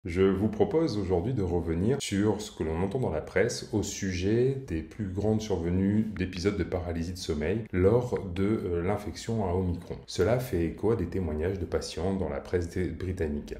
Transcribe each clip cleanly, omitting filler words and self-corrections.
Je vous propose aujourd'hui de revenir sur ce que l'on entend dans la presse au sujet des plus grandes survenues d'épisodes de paralysie de sommeil lors de l'infection à Omicron. Cela fait écho à des témoignages de patients dans la presse britannique.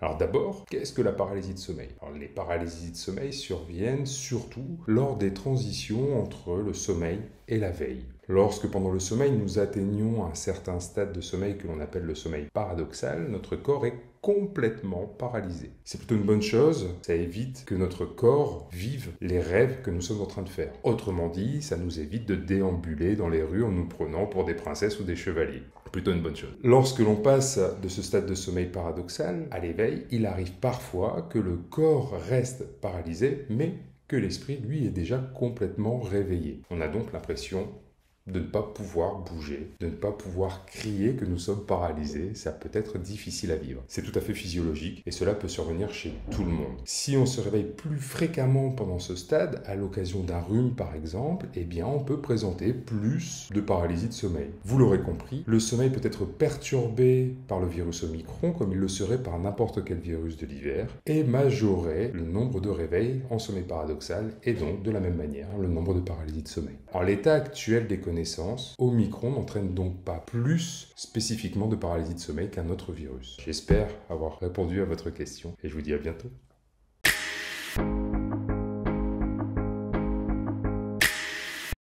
Alors d'abord, qu'est-ce que la paralysie de sommeil? Alors, les paralysies de sommeil surviennent surtout lors des transitions entre le sommeil et la veille. Lorsque pendant le sommeil nous atteignons un certain stade de sommeil que l'on appelle le sommeil paradoxal, notre corps est complètement paralysé. C'est plutôt une bonne chose, ça évite que notre corps vive les rêves que nous sommes en train de faire. Autrement dit, ça nous évite de déambuler dans les rues en nous prenant pour des princesses ou des chevaliers. Plutôt une bonne chose. Lorsque l'on passe de ce stade de sommeil paradoxal à l'éveil, il arrive parfois que le corps reste paralysé, mais que l'esprit, lui, est déjà complètement réveillé. On a donc l'impression de ne pas pouvoir bouger, de ne pas pouvoir crier que nous sommes paralysés, ça peut être difficile à vivre. C'est tout à fait physiologique et cela peut survenir chez tout le monde. Si on se réveille plus fréquemment pendant ce stade, à l'occasion d'un rhume par exemple, eh bien on peut présenter plus de paralysie de sommeil. Vous l'aurez compris, le sommeil peut être perturbé par le virus Omicron comme il le serait par n'importe quel virus de l'hiver et majorer le nombre de réveils en sommeil paradoxal et donc de la même manière le nombre de paralysies de sommeil. Alors l'état actuel des connaissances, Omicron n'entraîne donc pas plus spécifiquement de paralysie de sommeil qu'un autre virus. J'espère avoir répondu à votre question et je vous dis à bientôt.